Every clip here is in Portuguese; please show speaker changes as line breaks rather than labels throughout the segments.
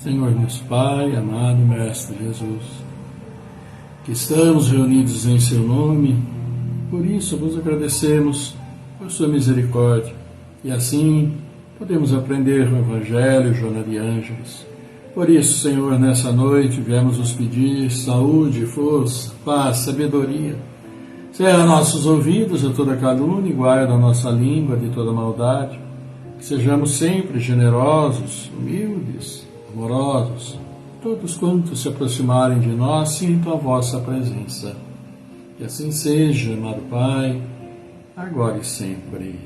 Senhor nosso Pai, amado Mestre Jesus, que estamos reunidos em Seu nome, por isso vos agradecemos por Sua misericórdia, e assim podemos aprender o Evangelho, Joana de Ângeles. Por isso, Senhor, nessa noite viemos vos pedir saúde, força, paz, sabedoria. Cerra nossos ouvidos a toda calúnia e guarda a nossa língua de toda maldade. Que sejamos sempre generosos, humildes, amorosos. Todos quantos se aproximarem de nós sintam a vossa presença. Que assim seja, amado Pai, agora e sempre.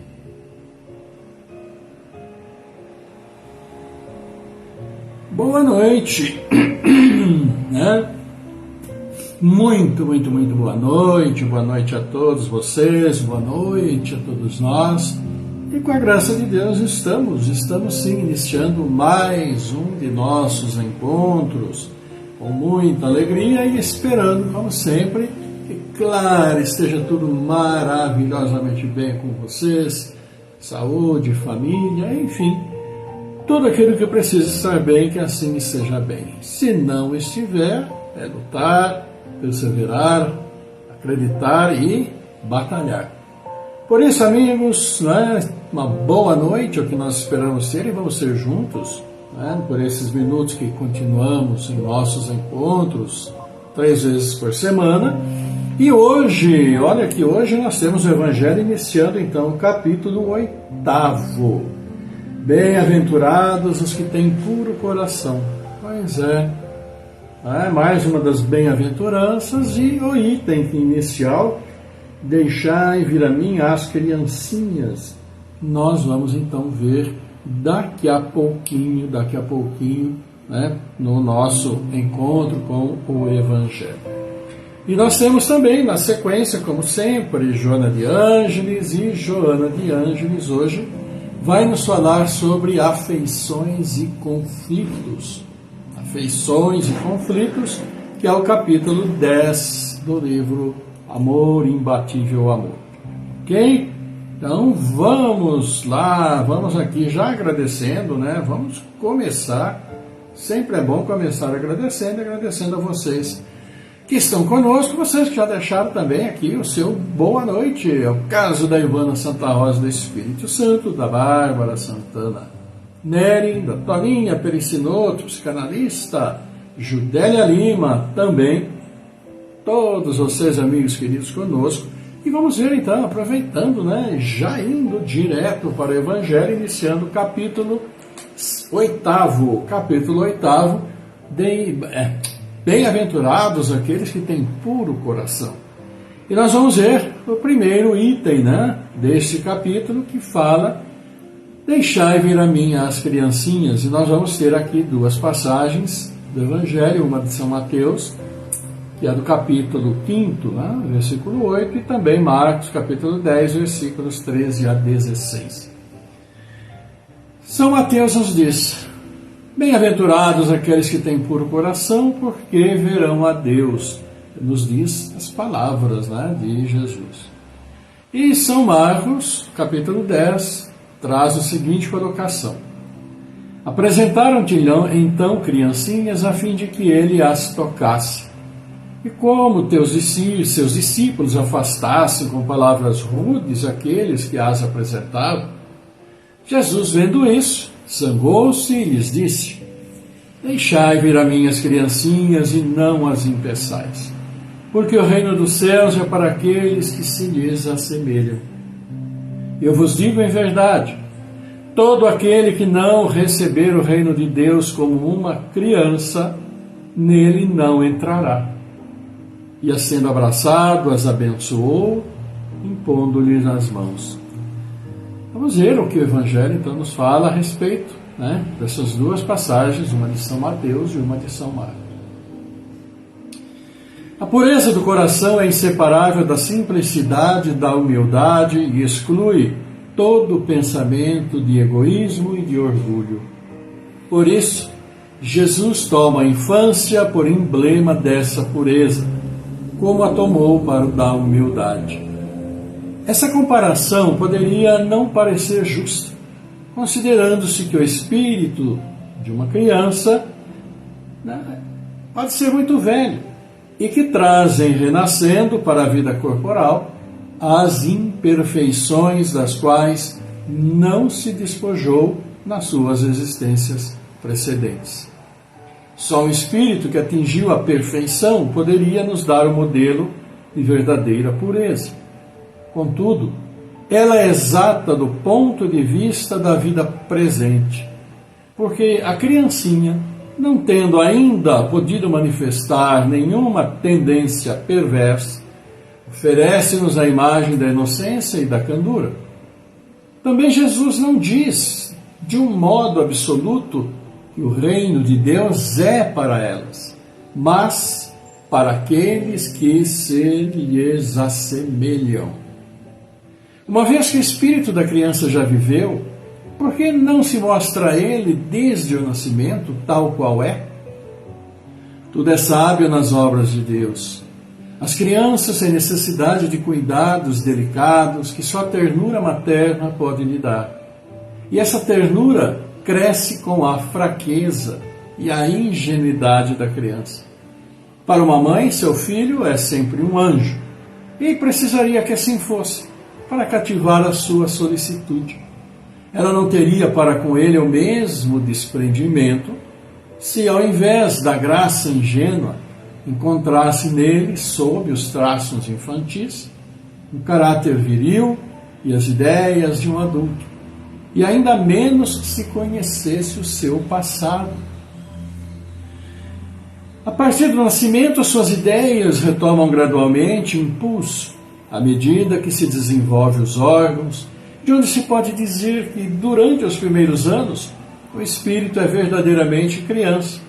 Boa noite, né? Muito boa noite a todos vocês, boa noite a todos nós. E com a graça de Deus estamos sim iniciando mais um de nossos encontros, com muita alegria e esperando, como sempre, que, claro, esteja tudo maravilhosamente bem com vocês, saúde, família, enfim, tudo aquilo que precisa estar bem, que assim seja bem. Se não estiver, é lutar, perseverar, acreditar e batalhar. Por isso, amigos, né, uma boa noite, é o que nós esperamos ter, e vamos ser juntos, né, por esses minutos que continuamos em nossos encontros, 3 vezes por semana. E hoje, olha que hoje nós temos o Evangelho iniciando então o capítulo 8º. Bem-aventurados os que têm puro coração. Pois é, mais uma das bem-aventuranças e o item inicial, deixai vir a mim as criancinhas. Nós vamos então ver daqui a pouquinho, né, no nosso encontro com o Evangelho. E nós temos também, na sequência, como sempre, Joana de Ângeles, e Joana de Ângeles hoje vai nos falar sobre afeições e conflitos. Afeições e conflitos, que é o capítulo 10 do livro Amor, Imbatível Amor. Ok? Então vamos lá, vamos aqui já agradecendo, né? Vamos começar. Sempre é bom começar agradecendo a vocês que estão conosco, vocês que já deixaram também aqui o seu boa noite. É o caso da Ivana Santa Rosa do Espírito Santo, da Bárbara Santana Neri, da Toninha Pericinoto, psicanalista, Judélia Lima, também, todos vocês, amigos queridos, conosco. E vamos ver então, aproveitando, né, já indo direto para o Evangelho, iniciando o capítulo 8º, bem-aventurados aqueles que têm puro coração. E nós vamos ver o primeiro item, né, deste capítulo, que fala: deixai vir a mim as criancinhas. E nós vamos ter aqui 2 passagens do Evangelho, uma de São Mateus, que é do capítulo 5º, né, versículo 8, e também Marcos, capítulo 10, versículos 13 a 16. São Mateus nos diz: bem-aventurados aqueles que têm puro coração, porque verão a Deus. Nos diz as palavras, né, de Jesus. E São Marcos, capítulo 10, traz a seguinte colocação: apresentaram-te então criancinhas a fim de que ele as tocasse. E como seus discípulos afastassem com palavras rudes aqueles que as apresentavam, Jesus, vendo isso, zangou-se e lhes disse: deixai vir a mim as criancinhas e não as impeçais, porque o reino dos céus é para aqueles que se lhes assemelham. Eu vos digo em verdade, todo aquele que não receber o reino de Deus como uma criança, nele não entrará. E, sendo abraçado, as abençoou, impondo-lhes as mãos. Vamos ver o que o Evangelho então nos fala a respeito, né, dessas 2 passagens, uma de São Mateus e uma de São Marcos. A pureza do coração é inseparável da simplicidade, da humildade e exclui todo pensamento de egoísmo e de orgulho. Por isso, Jesus toma a infância por emblema dessa pureza, como a tomou para o da humildade. Essa comparação poderia não parecer justa, considerando-se que o espírito de uma criança né, pode ser muito velho, e que trazem, renascendo para a vida corporal, as imperfeições das quais não se despojou nas suas existências precedentes. Só o espírito que atingiu a perfeição poderia nos dar o modelo de verdadeira pureza. Contudo, ela é exata do ponto de vista da vida presente, porque a criancinha, não tendo ainda podido manifestar nenhuma tendência perversa, oferece-nos a imagem da inocência e da candura. Também Jesus não diz, de um modo absoluto, que o reino de Deus é para elas, mas para aqueles que se lhes assemelham. Uma vez que o espírito da criança já viveu, por que não se mostra a ele desde o nascimento tal qual é? Tudo é sábio nas obras de Deus. As crianças têm necessidade de cuidados delicados que só a ternura materna pode lhe dar. E essa ternura cresce com a fraqueza e a ingenuidade da criança. Para uma mãe, seu filho é sempre um anjo, e precisaria que assim fosse, para cativar a sua solicitude. Ela não teria para com ele o mesmo desprendimento se, ao invés da graça ingênua, encontrasse nele, sob os traços infantis, um caráter viril e as ideias de um adulto, e ainda menos se conhecesse o seu passado. A partir do nascimento, as suas ideias retomam gradualmente impulso, à medida que se desenvolvem os órgãos, de onde se pode dizer que, durante os primeiros anos, o espírito é verdadeiramente criança,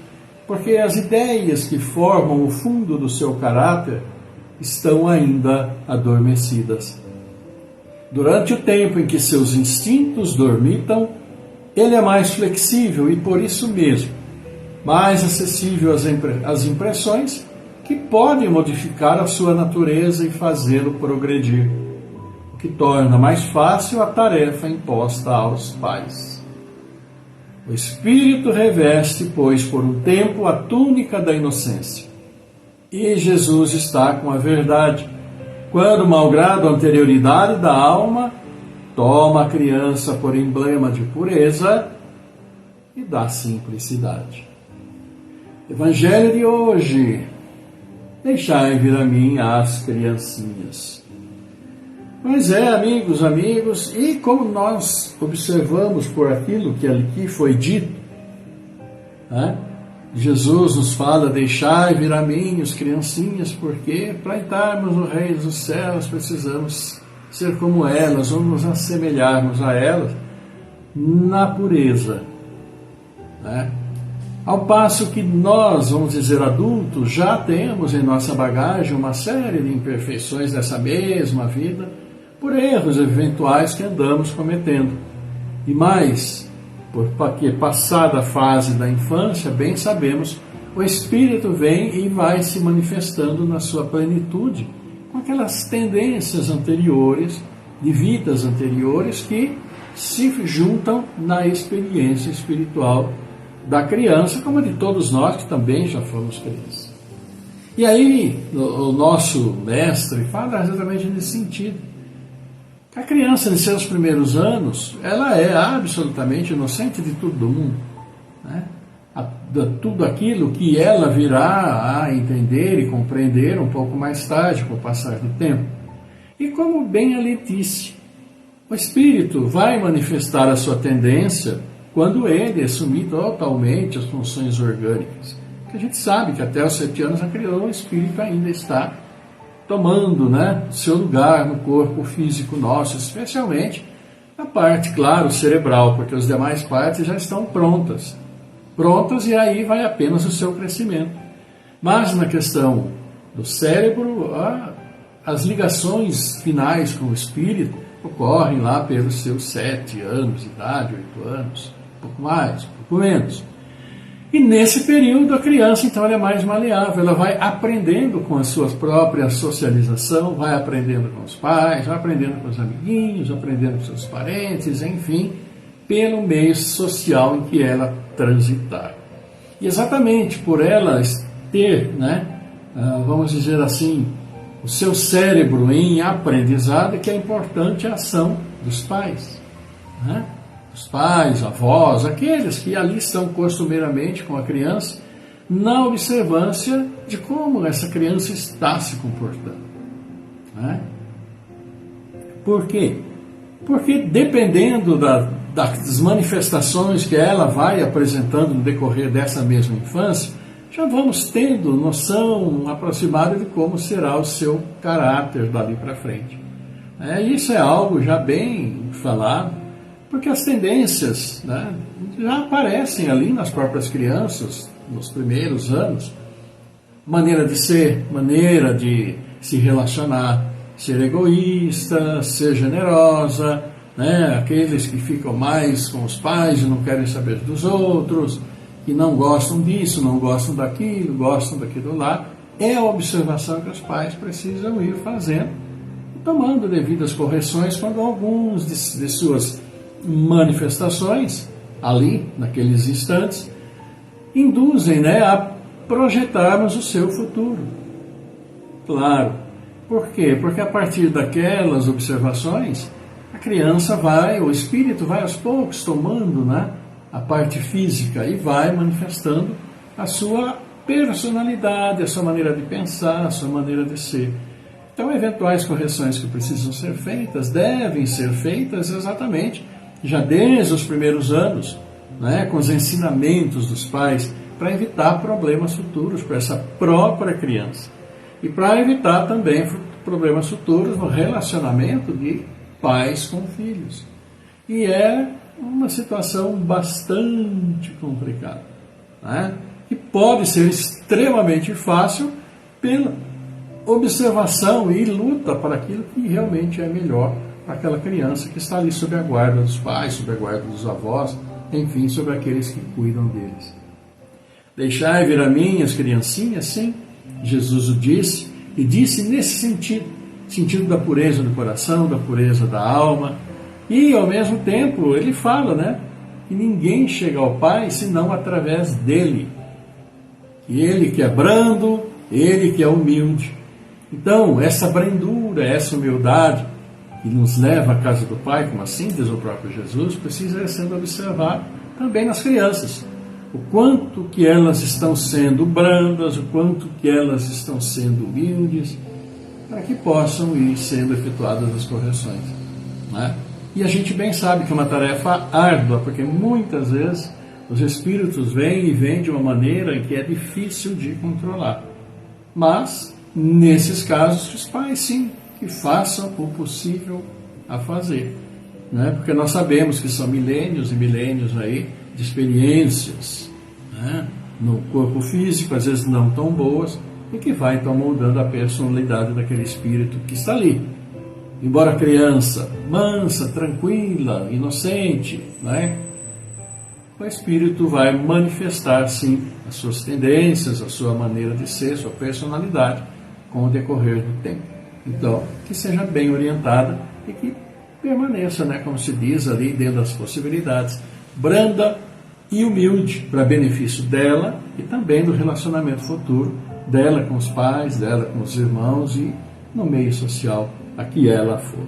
porque as ideias que formam o fundo do seu caráter estão ainda adormecidas. Durante o tempo em que seus instintos dormitam, ele é mais flexível e, por isso mesmo, mais acessível às impressões que podem modificar a sua natureza e fazê-lo progredir, o que torna mais fácil a tarefa imposta aos pais. O espírito reveste, pois, por um tempo a túnica da inocência. E Jesus está com a verdade, quando, malgrado a anterioridade da alma, toma a criança por emblema de pureza e da simplicidade. Evangelho de hoje: deixai vir a mim as criancinhas. Pois é, amigos, e como nós observamos por aquilo que aqui foi dito, né? Jesus nos fala: deixai vir a mim as criancinhas, porque para entrarmos no reino dos céus precisamos ser como elas, ou nos assemelharmos a elas na pureza, né? Ao passo que nós, vamos dizer, adultos, já temos em nossa bagagem uma série de imperfeições dessa mesma vida, por erros eventuais que andamos cometendo. E mais, porque passada a fase da infância, bem sabemos, o Espírito vem e vai se manifestando na sua plenitude, com aquelas tendências anteriores, de vidas anteriores, que se juntam na experiência espiritual da criança, como de todos nós que também já fomos crianças. E aí, o nosso mestre fala exatamente nesse sentido. A criança, em seus primeiros anos, ela é absolutamente inocente de tudo do mundo, né? Tudo aquilo que ela virá a entender e compreender um pouco mais tarde, com o passar do tempo. E como bem a Letícia, o Espírito vai manifestar a sua tendência quando ele assumir totalmente as funções orgânicas. Porque a gente sabe que até os 7 anos o Espírito ainda está tomando, né, seu lugar no corpo físico nosso, especialmente na parte, claro, cerebral, porque as demais partes já estão prontas e aí vai apenas o seu crescimento. Mas na questão do cérebro, as ligações finais com o espírito ocorrem lá pelos seus 7 anos de idade, 8 anos, um pouco mais, um pouco menos. E nesse período a criança, então, ela é mais maleável, ela vai aprendendo com a sua própria socialização, vai aprendendo com os pais, vai aprendendo com os amiguinhos, aprendendo com seus parentes, enfim, pelo meio social em que ela transitar. E exatamente por elas ter, né, vamos dizer assim, o seu cérebro em aprendizado, que é importante a ação dos pais, né? Os pais, avós, aqueles que ali estão costumeiramente com a criança, na observância de como essa criança está se comportando, né? Por quê? Porque dependendo das manifestações que ela vai apresentando no decorrer dessa mesma infância, já vamos tendo noção aproximada de como será o seu caráter dali para frente. Isso é algo já bem falado, porque as tendências, né, já aparecem ali nas próprias crianças, nos primeiros anos. Maneira de ser, maneira de se relacionar, ser egoísta, ser generosa, né, aqueles que ficam mais com os pais e não querem saber dos outros, que não gostam disso, não gostam daquilo, gostam daquilo lá. É a observação que os pais precisam ir fazendo, tomando devidas correções quando alguns de suas manifestações, ali, naqueles instantes, induzem, né, a projetarmos o seu futuro. Claro. Por quê? Porque a partir daquelas observações, a criança vai, o espírito vai aos poucos tomando, né, a parte física e vai manifestando a sua personalidade, a sua maneira de pensar, a sua maneira de ser. Então, eventuais correções que precisam ser feitas, devem ser feitas exatamente já desde os primeiros anos, né, com os ensinamentos dos pais, para evitar problemas futuros para essa própria criança. E para evitar também problemas futuros no relacionamento de pais com filhos. E é uma situação bastante complicada, né? Que pode ser extremamente fácil pela observação e luta para aquilo que realmente é melhor para aquela criança que está ali sob a guarda dos pais, sob a guarda dos avós, enfim, sobre aqueles que cuidam deles. Deixai vir a mim as criancinhas, sim, Jesus o disse, e disse nesse sentido da pureza do coração, da pureza da alma, e ao mesmo tempo ele fala, né, que ninguém chega ao Pai senão através dele. E ele que é brando, ele que é humilde. Então, essa brandura, essa humildade que nos leva à casa do Pai, como assim diz o próprio Jesus, precisa ser observado também nas crianças. O quanto que elas estão sendo brandas, o quanto que elas estão sendo humildes, para que possam ir sendo efetuadas as correções, né? E a gente bem sabe que é uma tarefa árdua, porque muitas vezes os espíritos vêm e vêm de uma maneira que é difícil de controlar. Mas, nesses casos, os pais sim, que façam o possível a fazer, né? Porque nós sabemos que são milênios e milênios aí de experiências, né, no corpo físico, às vezes não tão boas, e que vai então moldando a personalidade daquele espírito que está ali. Embora criança, mansa, tranquila, inocente, né, o espírito vai manifestar sim as suas tendências, a sua maneira de ser, a sua personalidade com o decorrer do tempo. Então, que seja bem orientada e que permaneça, né, como se diz ali, dentro das possibilidades, branda e humilde, para benefício dela e também do relacionamento futuro dela com os pais, dela com os irmãos e no meio social a que ela for.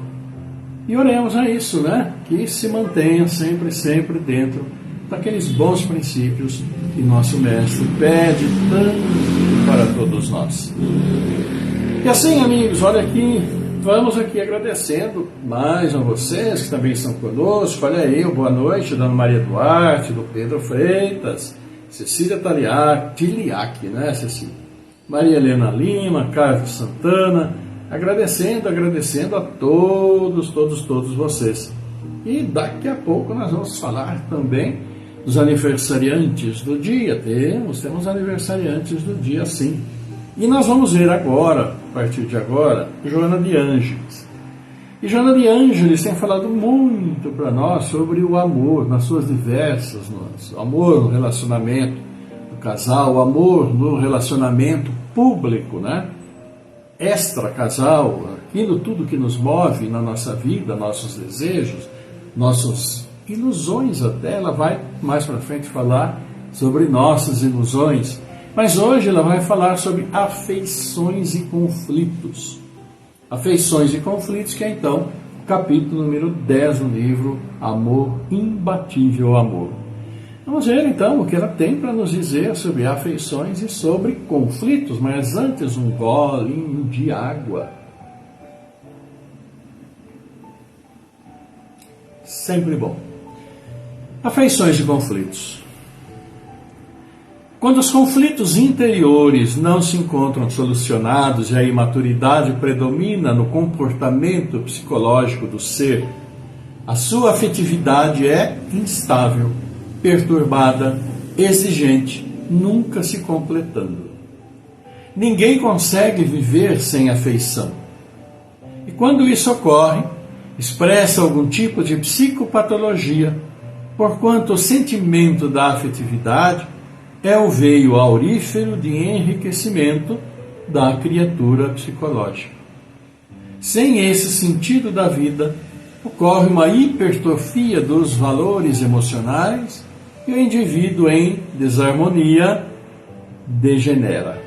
E oremos a isso, né? Que se mantenha sempre dentro daqueles bons princípios que nosso Mestre pede tanto para todos nós. E assim, amigos, olha aqui, vamos aqui agradecendo mais a vocês que também estão conosco. Olha aí, boa noite, Dona Maria Duarte, do Pedro Freitas, Cecília Tiliac, né, Cecília? Maria Helena Lima, Carlos Santana, agradecendo a todos vocês. E daqui a pouco nós vamos falar também dos aniversariantes do dia. Temos aniversariantes do dia, sim. E nós vamos ver agora, a partir de agora, Joana de Ângeles. E Joana de Ângeles tem falado muito para nós sobre o amor, nas suas diversas nuances. O amor no relacionamento do casal, o amor no relacionamento público, né? Extra-casal, aquilo tudo que nos move na nossa vida, nossos desejos, nossas ilusões até. Ela vai mais para frente falar sobre nossas ilusões, mas hoje ela vai falar sobre afeições e conflitos. Afeições e conflitos, que é então o capítulo número 10 do livro Amor, Imbatível Amor. Vamos ver então o que ela tem para nos dizer sobre afeições e sobre conflitos, mas antes um golinho de água. Sempre bom. Afeições e conflitos. Quando os conflitos interiores não se encontram solucionados e a imaturidade predomina no comportamento psicológico do ser, a sua afetividade é instável, perturbada, exigente, nunca se completando. Ninguém consegue viver sem afeição. E quando isso ocorre, expressa algum tipo de psicopatologia, porquanto o sentimento da afetividade é o veio aurífero de enriquecimento da criatura psicológica. Sem esse sentido da vida, ocorre uma hipertrofia dos valores emocionais e o indivíduo em desarmonia degenera.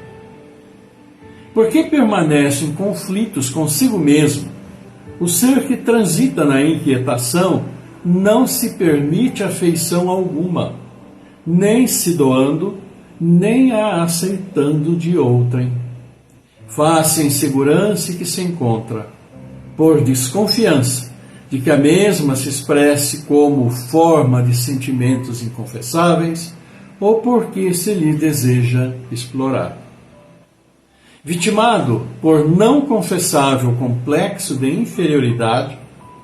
Porque permanece em conflitos consigo mesmo, o ser que transita na inquietação não se permite afeição alguma, nem se doando, nem a aceitando de outrem. Face a insegurança que se encontra, por desconfiança de que a mesma se expresse como forma de sentimentos inconfessáveis, ou porque se lhe deseja explorar. Vitimado por não confessável complexo de inferioridade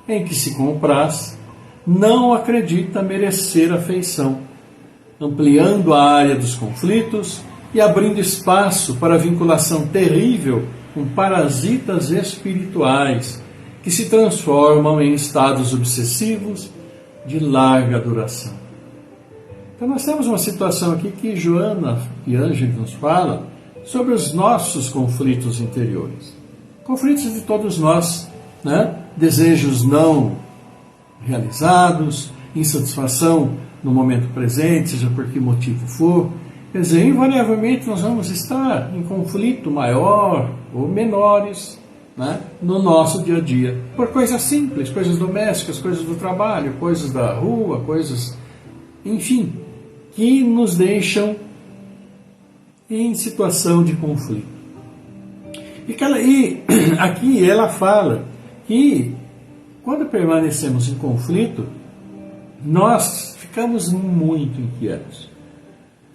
em que se compraz, não acredita merecer afeição, ampliando a área dos conflitos e abrindo espaço para a vinculação terrível com parasitas espirituais que se transformam em estados obsessivos de larga duração. Então nós temos uma situação aqui que Joana e Ângelo nos falam sobre os nossos conflitos interiores. Conflitos de todos nós, né? Desejos não realizados, insatisfação no momento presente, seja por que motivo for. Quer dizer, invariavelmente nós vamos estar em conflito maior ou menores, né, no nosso dia a dia, por coisas simples, coisas domésticas, coisas do trabalho, coisas da rua, coisas, enfim, que nos deixam em situação de conflito. E aqui ela fala que quando permanecemos em conflito, nós ficamos muito inquietos.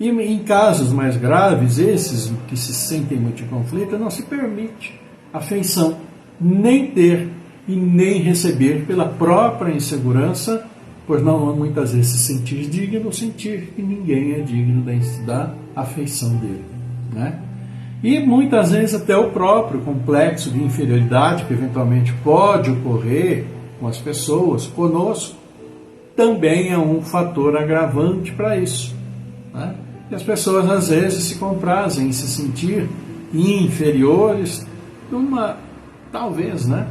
E em casos mais graves, esses que se sentem muito em conflito, não se permite afeição, nem ter e nem receber pela própria insegurança, por não muitas vezes se sentir digno, sentir que ninguém é digno da afeição dele, né? E muitas vezes até o próprio complexo de inferioridade que eventualmente pode ocorrer com as pessoas, conosco, também é um fator agravante para isso, né? E as pessoas às vezes se comprazem em se sentir inferiores numa, talvez, né,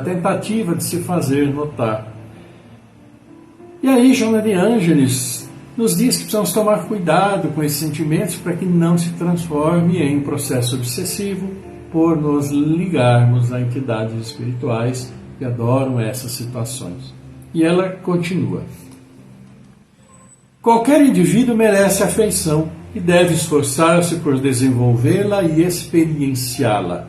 tentativa de se fazer notar. E aí Joana de Ângeles nos diz que precisamos tomar cuidado com esses sentimentos para que não se transforme em processo obsessivo por nos ligarmos a entidades espirituais que adoram essas situações. E ela continua. Qualquer indivíduo merece afeição e deve esforçar-se por desenvolvê-la e experienciá-la.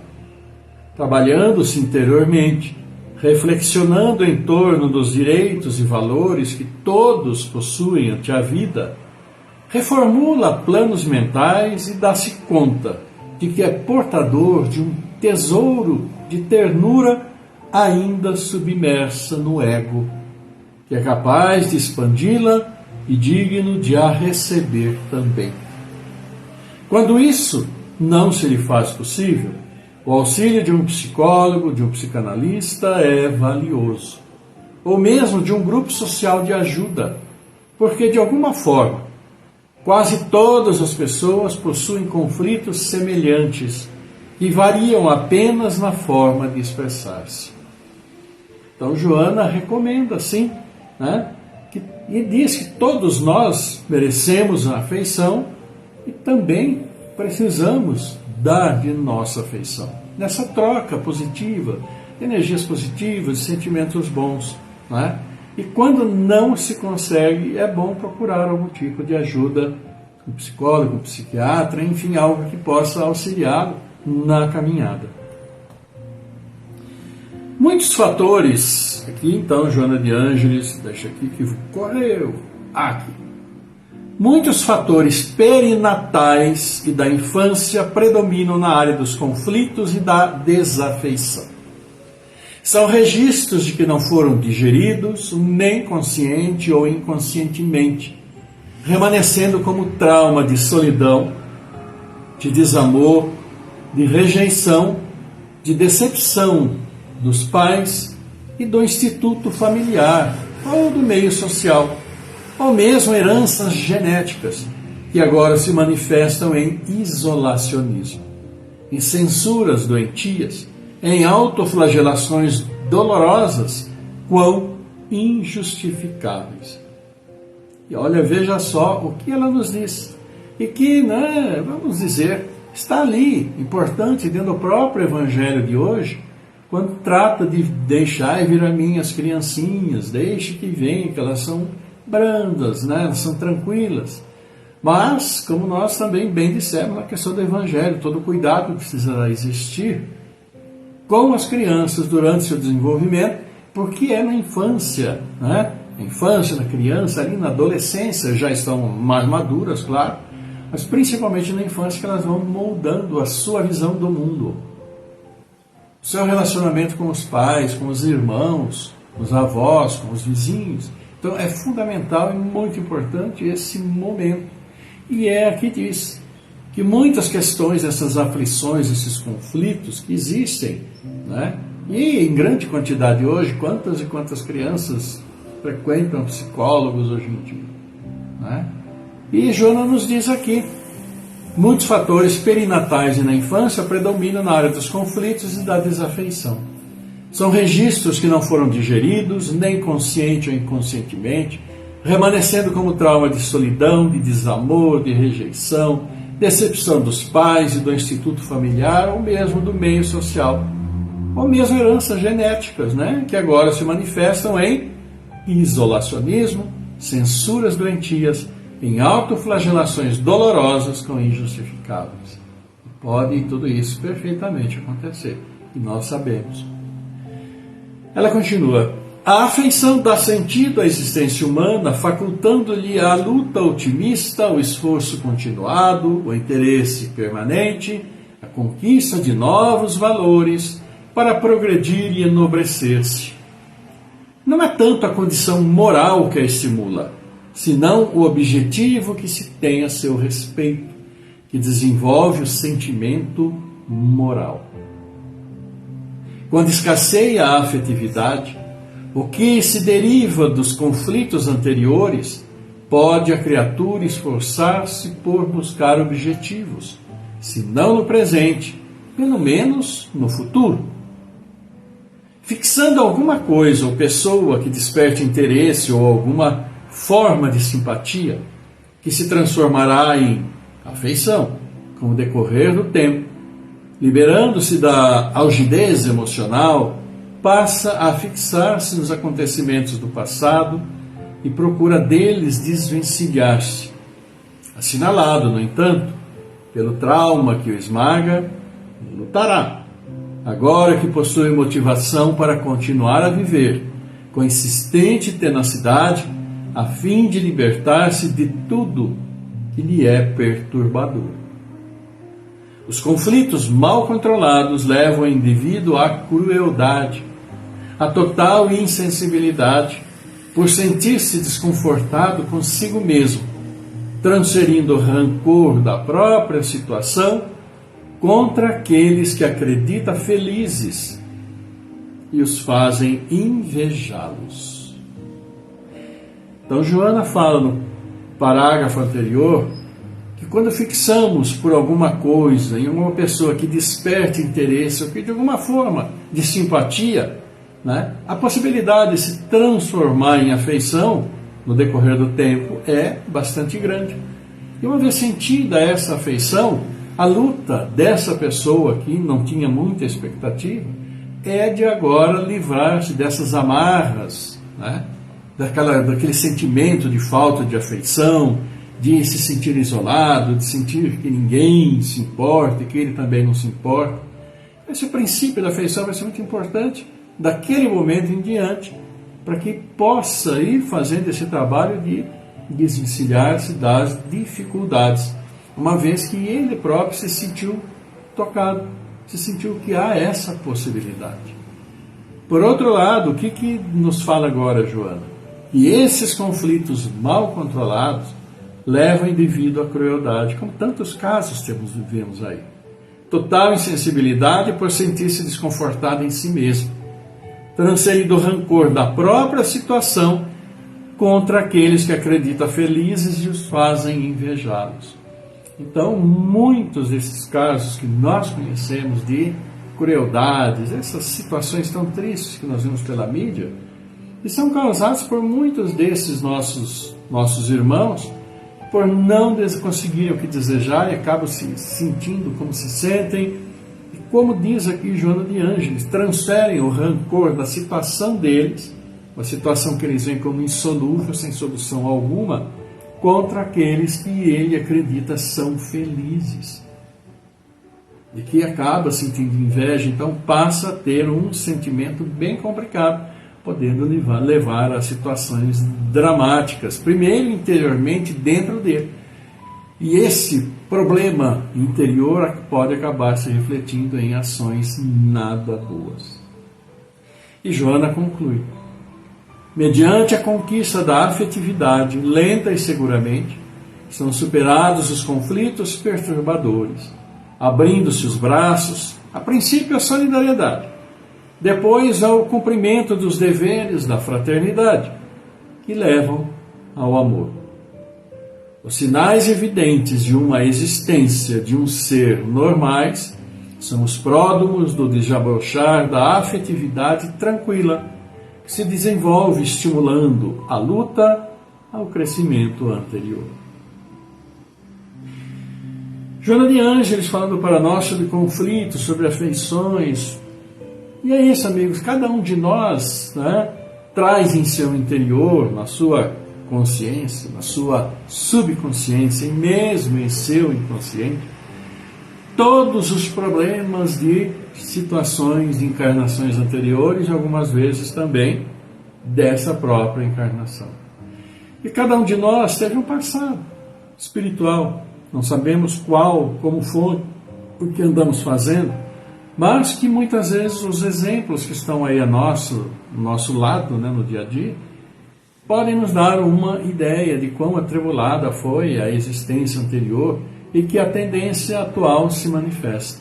Trabalhando-se interiormente, reflexionando em torno dos direitos e valores que todos possuem ante a vida, reformula planos mentais e dá-se conta de que é portador de um tesouro de ternura ainda submersa no ego, que é capaz de expandi-la e digno de a receber também. Quando isso não se lhe faz possível, o auxílio de um psicólogo, de um psicanalista é valioso, ou mesmo de um grupo social de ajuda, porque de alguma forma, quase todas as pessoas possuem conflitos semelhantes e variam apenas na forma de expressar-se. Então Joana recomenda, sim, né, que E diz que todos nós merecemos a afeição e também precisamos dar de nossa afeição. Nessa troca positiva, de energias positivas, de sentimentos bons. Não é? E quando não se consegue, é bom procurar algum tipo de ajuda, um psicólogo, um psiquiatra, enfim, algo que possa auxiliá-lo na caminhada. Muitos fatores, aqui então Joana de Ângeles, deixa aqui que correu, aqui. Muitos fatores perinatais e da infância predominam na área dos conflitos e da desafeição. São registros de que não foram digeridos, nem consciente ou inconscientemente, remanescendo como trauma de solidão, de desamor, de rejeição, de decepção dos pais e do instituto familiar ou do meio social, ou mesmo heranças genéticas, que agora se manifestam em isolacionismo, em censuras doentias, em autoflagelações dolorosas, quão injustificáveis. E olha, veja só o que ela nos diz. E que, vamos dizer, está ali, importante, dentro do próprio Evangelho de hoje, quando trata de deixar vir a mim as criancinhas, deixe que venham, que elas são brandas, elas são tranquilas. Mas, como nós também bem dissemos na questão do Evangelho, todo cuidado precisará existir com as crianças durante seu desenvolvimento, porque é na infância, na infância, na criança, ali na adolescência, já estão mais maduras, claro, mas principalmente na infância que elas vão moldando a sua visão do mundo. O seu relacionamento com os pais, com os irmãos, com os avós, com os vizinhos. Então é fundamental e muito importante esse momento. E é aqui diz que muitas questões, essas aflições, esses conflitos que existem, e em grande quantidade hoje, quantas e quantas crianças frequentam psicólogos hoje em dia. E Joana nos diz aqui, muitos fatores perinatais e na infância predominam na área dos conflitos e da desafeição. São registros que não foram digeridos, nem consciente ou inconscientemente, remanescendo como trauma de solidão, de desamor, de rejeição, decepção dos pais e do instituto familiar, ou mesmo do meio social, ou mesmo heranças genéticas, que agora se manifestam em isolacionismo, censuras doentias, em autoflagelações dolorosas com injustificáveis. Pode tudo isso perfeitamente acontecer, e nós sabemos. Ela continua: a afeição dá sentido à existência humana, facultando-lhe a luta otimista, o esforço continuado, o interesse permanente, a conquista de novos valores para progredir e enobrecer-se. Não é tanto a condição moral que a estimula, senão o objetivo que se tem a seu respeito, que desenvolve o sentimento moral. Quando escasseia a afetividade, o que se deriva dos conflitos anteriores, pode a criatura esforçar-se por buscar objetivos, se não no presente, pelo menos no futuro. Fixando alguma coisa ou pessoa que desperte interesse ou alguma forma de simpatia, que se transformará em afeição com o decorrer do tempo, liberando-se da algidez emocional, passa a fixar-se nos acontecimentos do passado e procura deles desvencilhar-se. Assinalado, no entanto, pelo trauma que o esmaga, lutará, agora que possui motivação para continuar a viver, com insistente tenacidade, a fim de libertar-se de tudo que lhe é perturbador. Os conflitos mal controlados levam o indivíduo à crueldade, à total insensibilidade, por sentir-se desconfortado consigo mesmo, transferindo o rancor da própria situação contra aqueles que acredita felizes e os fazem invejá-los. Então Joana fala no parágrafo anterior que quando fixamos por alguma coisa em uma pessoa que desperte interesse ou que de alguma forma de simpatia, a possibilidade de se transformar em afeição no decorrer do tempo é bastante grande. E uma vez sentida essa afeição, a luta dessa pessoa que não tinha muita expectativa é de agora livrar-se dessas amarras, né? Daquele sentimento de falta de afeição, de se sentir isolado, de sentir que ninguém se importa e que ele também não se importa. Esse princípio da afeição vai ser muito importante daquele momento em diante, para que possa ir fazendo esse trabalho de desvencilhar-se das dificuldades, uma vez que ele próprio se sentiu tocado, se sentiu que há essa possibilidade. Por outro lado, o que nos fala agora, Joana? Que esses conflitos mal controlados levam o indivíduo à crueldade, como tantos casos vivemos aí. Total insensibilidade por sentir-se desconfortado em si mesmo, transferindo o rancor da própria situação contra aqueles que acreditam felizes e os fazem invejá-los. Então, muitos desses casos que nós conhecemos de crueldades, essas situações tão tristes que nós vemos pela mídia, e são causados por muitos desses nossos irmãos, por não conseguirem o que desejar e acabam se sentindo como se sentem. E como diz aqui Joana de Ângeles, transferem o rancor da situação deles, uma situação que eles veem como insolúvel, sem solução alguma, contra aqueles que ele acredita são felizes. E que acaba sentindo inveja, então passa a ter um sentimento bem complicado, podendo levar a situações dramáticas, primeiro interiormente dentro dele. E esse problema interior pode acabar se refletindo em ações nada boas. E Joana conclui: mediante a conquista da afetividade, lenta e seguramente, são superados os conflitos perturbadores, abrindo-se os braços, a princípio a solidariedade, depois ao cumprimento dos deveres da fraternidade, que levam ao amor. Os sinais evidentes de uma existência de um ser normais são os pródromos do desabrochar da afetividade tranquila, que se desenvolve estimulando a luta ao crescimento anterior. Joana de Ângeles falando para nós sobre conflitos, sobre afeições. E é isso, amigos, cada um de nós, né, traz em seu interior, na sua consciência, na sua subconsciência e mesmo em seu inconsciente, todos os problemas de situações, de encarnações anteriores e algumas vezes também dessa própria encarnação. E cada um de nós teve um passado espiritual, não sabemos qual, como foi, o que andamos fazendo, mas que muitas vezes os exemplos que estão aí ao nosso lado, né, no dia a dia, podem nos dar uma ideia de quão atribulada foi a existência anterior e que a tendência atual se manifesta.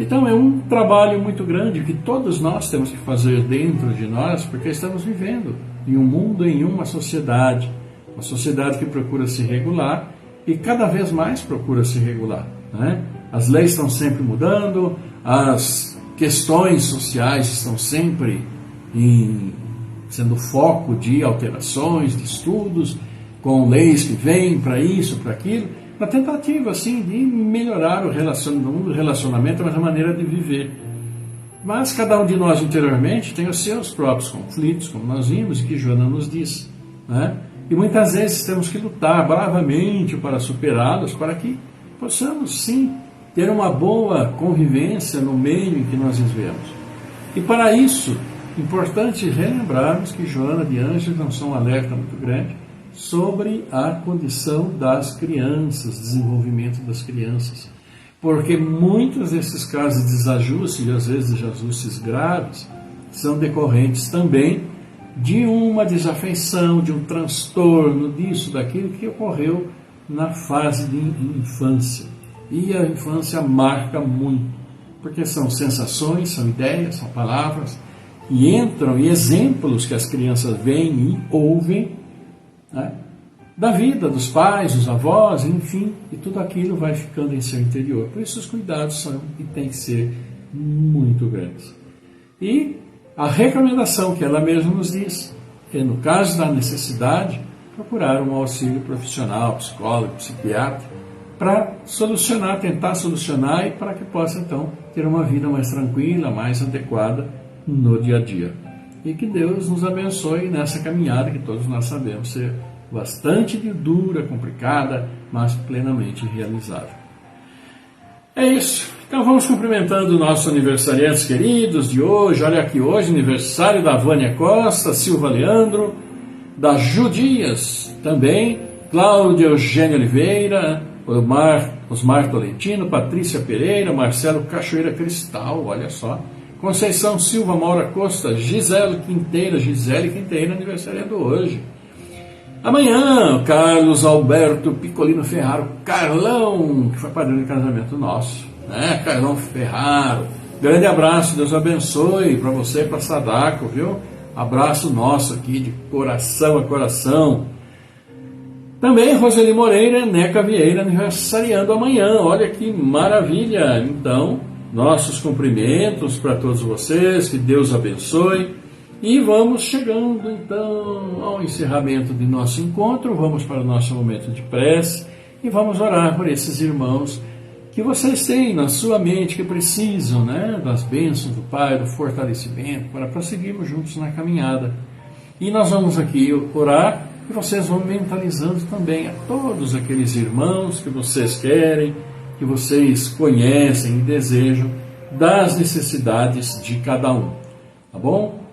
Então é um trabalho muito grande que todos nós temos que fazer dentro de nós, porque estamos vivendo em um mundo, em uma sociedade que procura se regular e cada vez mais procura se regular, né? As leis estão sempre mudando, as questões sociais estão sempre sendo foco de alterações, de estudos, com leis que vêm para isso, para aquilo, na tentativa assim, de melhorar o relacionamento, mas a maneira de viver. Mas cada um de nós interiormente tem os seus próprios conflitos, como nós vimos e que Joana nos disse, né? E muitas vezes temos que lutar bravamente para superá-los, para que possamos sim ter uma boa convivência no meio em que nós vivemos. E para isso, importante relembrarmos que Joana de Ângeles lançou um alerta muito grande sobre a condição das crianças, desenvolvimento das crianças. Porque muitos desses casos de desajuste, e às vezes desajustes graves, são decorrentes também de uma desafeição, de um transtorno, disso, daquilo que ocorreu na fase de infância. E a infância marca muito, porque são sensações, são ideias, são palavras, e entram, e exemplos que as crianças veem e ouvem, né, da vida dos pais, dos avós, enfim, e tudo aquilo vai ficando em seu interior. Por isso os cuidados são e têm que ser muito grandes. E a recomendação que ela mesma nos diz é, no caso da necessidade, procurar um auxílio profissional, psicólogo, psiquiatra, para solucionar, tentar solucionar e para que possa então ter uma vida mais tranquila, mais adequada no dia a dia. E que Deus nos abençoe nessa caminhada que todos nós sabemos ser bastante dura, complicada, mas plenamente realizável. É isso. Então vamos cumprimentando nossos aniversariantes queridos de hoje. Olha aqui, hoje aniversário da Vânia Costa, Silva Leandro, da Ju Dias também, Cláudia Eugênia Oliveira, Osmar Tolentino, Patrícia Pereira, Marcelo Cachoeira Cristal, olha só, Conceição Silva Maura Costa, Gisele Quinteira, aniversariando hoje. Amanhã, Carlos Alberto Picolino Ferraro, Carlão, que foi padrinho de casamento nosso, né? Carlão Ferraro, grande abraço, Deus abençoe para você e para Sadako, viu? Abraço nosso aqui de coração a coração. Também Roseli Moreira, Neca Vieira, aniversariando amanhã, olha que maravilha! Então, nossos cumprimentos para todos vocês, que Deus abençoe. E vamos chegando então ao encerramento de nosso encontro, vamos para o nosso momento de prece e vamos orar por esses irmãos que vocês têm na sua mente, que precisam, né, das bênçãos do Pai, do fortalecimento, para prosseguirmos juntos na caminhada. E nós vamos aqui orar e vocês vão mentalizando também a todos aqueles irmãos que vocês querem, que vocês conhecem e desejam, das necessidades de cada um, tá bom?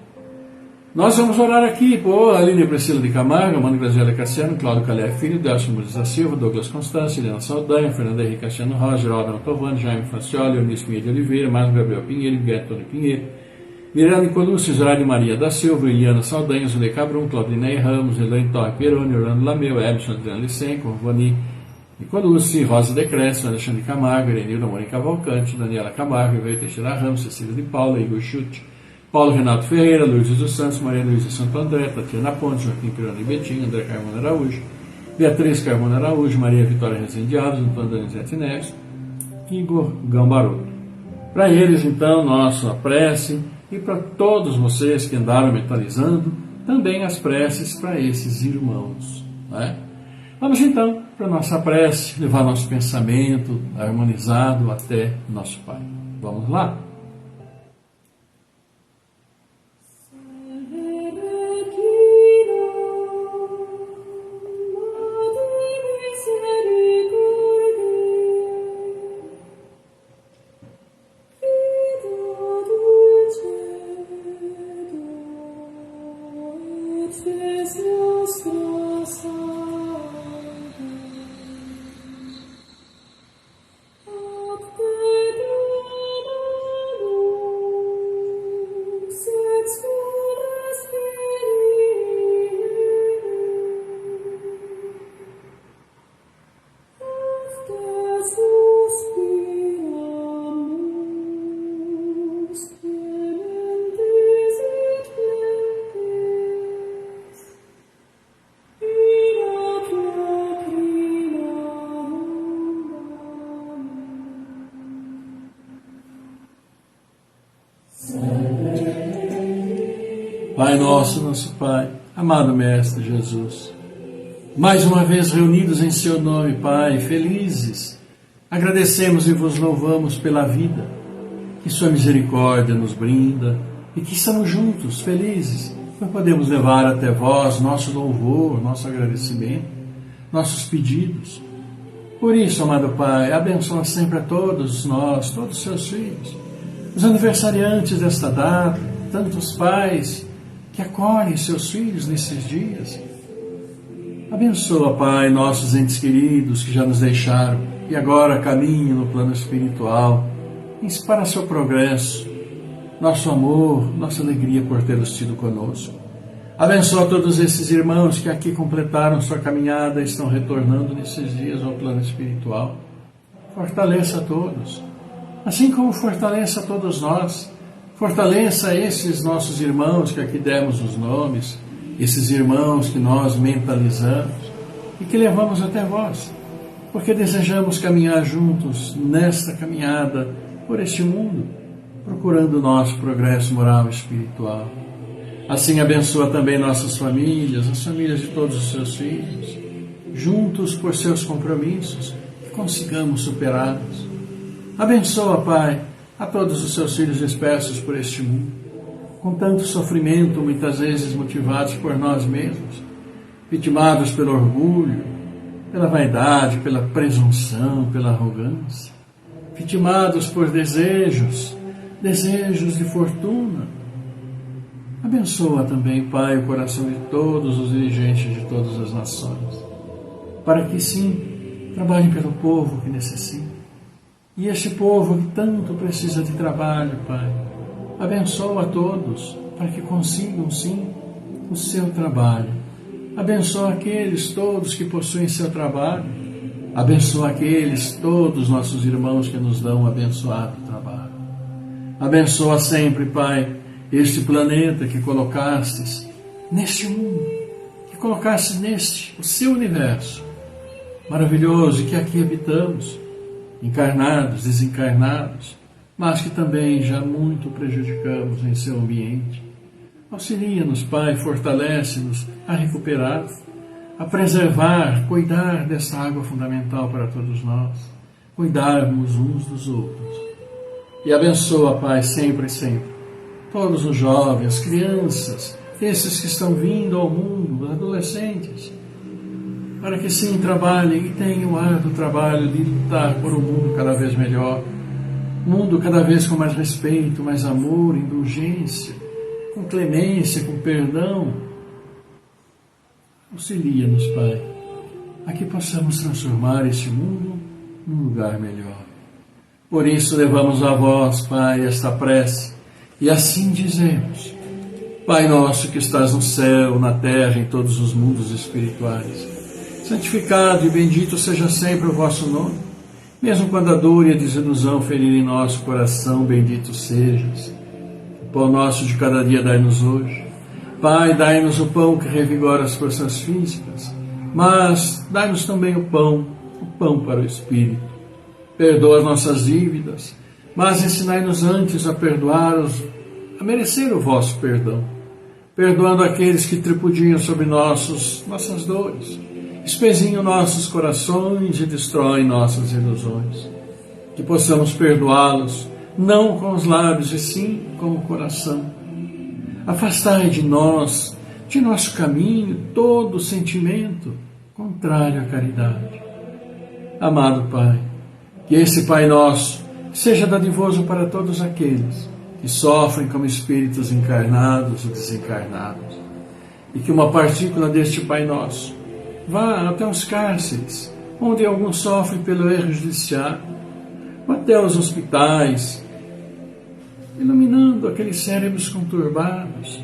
Nós vamos orar aqui por Aline Priscila de Camargo, Amanda Graziela Cassiano, Cláudio Calé Filho, Delcio Muniz da Silva, Douglas Constância, Helena Saldanha, Fernanda Henrique Cassiano Rosa, Geraldo Mantovani, Jaime Francioli, Eunice Pinheiro de Oliveira, Márcio Gabriel Pinheiro, Miguel Tony Pinheiro, Miranda Nicolúcio, Zoraide Maria da Silva, Eliana Saldanha, Zule Cabrum, Claudinei Ramos, Elaine Torre Peroni, Orlando Lameu, Edson Adriano Licenco, Vani Nicolúcio, Rosa Decresce, Alexandre Camargo, Erenilda Mônica Cavalcante, Daniela Camargo, Iveio Teixeira Ramos, Cecília de Paula, Igor Chute, Paulo Renato Ferreira, Luiz dos Santos, Maria Luísa Santo André, Tatiana Pontes, Joaquim Pironi Betinho, André Carmona Araújo, Beatriz Carmona Araújo, Maria Vitória Rezende Alves, Antônio Donizete Neves, Igor Gambaroto. Para eles, então, nossa prece, e para todos vocês que andaram mentalizando, também as preces para esses irmãos. Né? Vamos então para a nossa prece, levar nosso pensamento harmonizado até nosso Pai. Vamos lá? Pai nosso, nosso Pai, amado Mestre Jesus, mais uma vez reunidos em Seu nome, Pai, felizes, agradecemos e vos louvamos pela vida, que Sua misericórdia nos brinda e que estamos juntos, felizes, por podemos levar até vós nosso louvor, nosso agradecimento, nossos pedidos. Por isso, amado Pai, abençoa sempre a todos nós, todos os Seus filhos, os aniversariantes desta data, tantos pais que acolhem seus filhos nesses dias. Abençoa, Pai, nossos entes queridos que já nos deixaram e agora caminham no plano espiritual. Para seu progresso, nosso amor, nossa alegria por tê-los tido conosco. Abençoa todos esses irmãos que aqui completaram sua caminhada e estão retornando nesses dias ao plano espiritual. Fortaleça a todos, assim como fortaleça a todos nós. Fortaleça esses nossos irmãos que aqui demos os nomes, esses irmãos que nós mentalizamos e que levamos até vós, porque desejamos caminhar juntos nesta caminhada por este mundo, procurando o nosso progresso moral e espiritual. Assim abençoa também nossas famílias, as famílias de todos os seus filhos, juntos por seus compromissos, que consigamos superá-los. Abençoa, Pai, a todos os seus filhos dispersos por este mundo, com tanto sofrimento, muitas vezes motivados por nós mesmos, vitimados pelo orgulho, pela vaidade, pela presunção, pela arrogância, vitimados por desejos de fortuna. Abençoa também, Pai, o coração de todos os dirigentes de todas as nações, para que sim, trabalhem pelo povo que necessita. E este povo que tanto precisa de trabalho, Pai, abençoa a todos, para que consigam sim o seu trabalho. Abençoa aqueles todos que possuem seu trabalho. Abençoa aqueles todos nossos irmãos que nos dão um abençoado trabalho. Abençoa sempre, Pai, este planeta que colocastes neste mundo, que colocastes neste, o seu universo maravilhoso, e que aqui habitamos, encarnados, desencarnados, mas que também já muito prejudicamos em seu ambiente. Auxilia-nos, Pai, fortalece-nos a recuperar, a preservar, cuidar dessa água fundamental para todos nós, cuidarmos uns dos outros. E abençoa, Pai, sempre e sempre, todos os jovens, crianças, esses que estão vindo ao mundo, adolescentes, para que sim trabalhem e tenham o árduo trabalho de lutar por um mundo cada vez melhor, um mundo cada vez com mais respeito, mais amor, indulgência, com clemência, com perdão. Auxilia-nos, Pai, a que possamos transformar este mundo num lugar melhor. Por isso levamos a vós, Pai, esta prece, e assim dizemos: Pai nosso que estás no céu, na terra, em todos os mundos espirituais, santificado e bendito seja sempre o vosso nome. Mesmo quando a dor e a desilusão ferirem nosso coração, bendito sejas. O pão nosso de cada dia dai-nos hoje. Pai, dai-nos o pão que revigora as forças físicas, mas dai-nos também o pão para o Espírito. Perdoa as nossas dívidas, mas ensinai-nos antes a perdoar-os, a merecer o vosso perdão, perdoando aqueles que tripudiam sobre nossas dores, espezinham nossos corações e destroem nossas ilusões. Que possamos perdoá-los, não com os lábios, e sim com o coração. Afastai de nós, de nosso caminho, todo sentimento contrário à caridade. Amado Pai, que esse Pai Nosso seja dadivoso para todos aqueles que sofrem como espíritos encarnados ou desencarnados, e que uma partícula deste Pai Nosso vá até os cárceres, onde alguns sofrem pelo erro judiciário, ou até os hospitais, iluminando aqueles cérebros conturbados.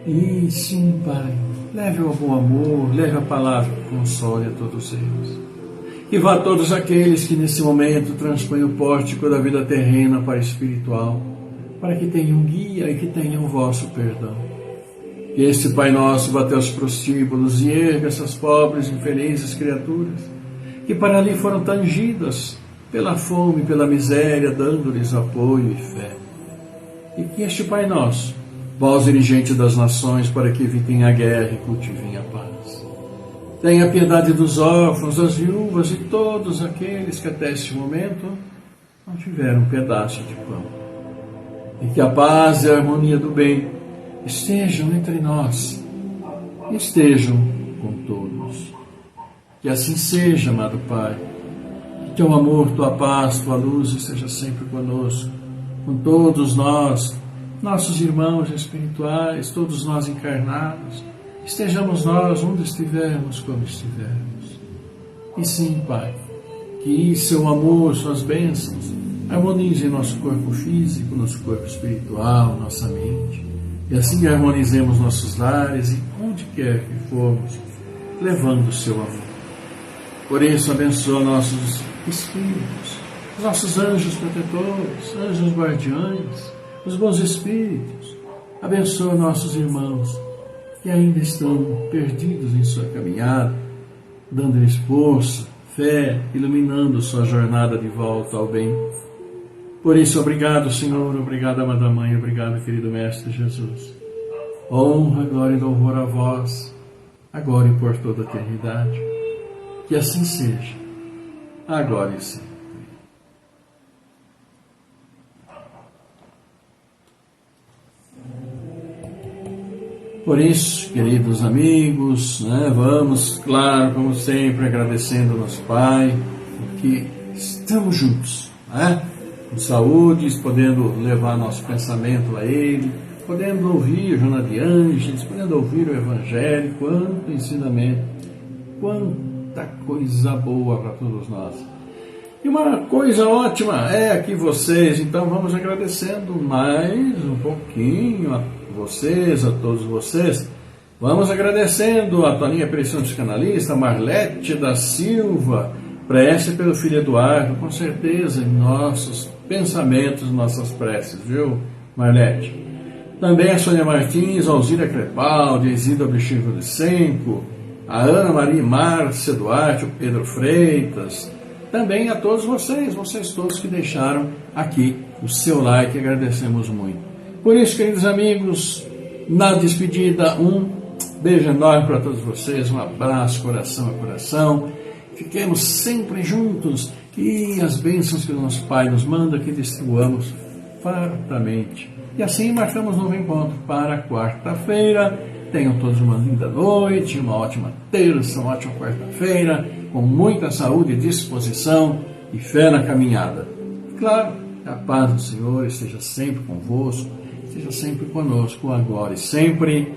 E sim, Pai, leve o bom amor, leve a palavra que console a todos eles. E vá a todos aqueles que nesse momento transpõem o pórtico da vida terrena para a espiritual, para que tenham guia e que tenham o vosso perdão. Que este Pai Nosso vá até os prostíbulos e erga essas pobres e infelizes criaturas que para ali foram tangidas pela fome e pela miséria, dando-lhes apoio e fé. E que este Pai Nosso vá aos dirigentes das nações para que evitem a guerra e cultivem a paz. Tenha piedade dos órfãos, das viúvas e todos aqueles que até este momento não tiveram um pedaço de pão. E que a paz e a harmonia do bem estejam entre nós, estejam com todos. Que assim seja, amado Pai. Que teu amor, tua paz, tua luz esteja sempre conosco, com todos nós, nossos irmãos espirituais, todos nós encarnados. Estejamos nós onde estivermos, como estivermos. E sim, Pai, que seu amor, suas bênçãos, harmonizem nosso corpo físico, nosso corpo espiritual, nossa mente. E assim harmonizemos nossos lares e onde quer que formos, levando o seu amor. Por isso, abençoa nossos espíritos, nossos anjos protetores, anjos guardiães, os bons espíritos. Abençoa nossos irmãos que ainda estão perdidos em sua caminhada, dando-lhes força, fé, iluminando sua jornada de volta ao bem. Por isso, obrigado, Senhor, obrigado, amada Mãe, obrigado, querido Mestre Jesus. Honra, glória e louvor a vós, agora e por toda a eternidade. Que assim seja, agora e sempre. Por isso, queridos amigos, vamos, claro, como sempre, agradecendo ao nosso Pai, porque estamos juntos, com saúde, podendo levar nosso pensamento a Ele, podendo ouvir a Jornada de Ângeles, podendo ouvir o Evangelho, quanto ensinamento, quanta coisa boa para todos nós. E uma coisa ótima é que vocês, então vamos agradecendo mais um pouquinho a vocês, a todos vocês. Vamos agradecendo a Toninha Pressão Psicanalista, a Marlete da Silva, prece pelo filho Eduardo, com certeza em nossos pensamentos, nossas preces, viu, Marlete? Também a Sônia Martins, a Alzira Crepaldi, a Isilda Bichivo de Senco, a Ana Maria Márcia Duarte, o Pedro Freitas, também a todos vocês todos que deixaram aqui o seu like, agradecemos muito. Por isso, queridos amigos, na despedida, um beijo enorme para todos vocês, um abraço, coração a coração, fiquemos sempre juntos e as bênçãos que o nosso Pai nos manda, que distribuamos fartamente. E assim marcamos um novo encontro para quarta-feira. Tenham todos uma linda noite, uma ótima terça, uma ótima quarta-feira, com muita saúde, disposição e fé na caminhada. Claro, a paz do Senhor esteja sempre convosco, esteja sempre conosco, agora e sempre.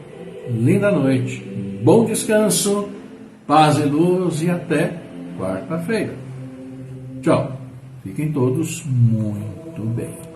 Linda noite, bom descanso, paz e luz e até quarta-feira. Tchau. Fiquem todos muito bem.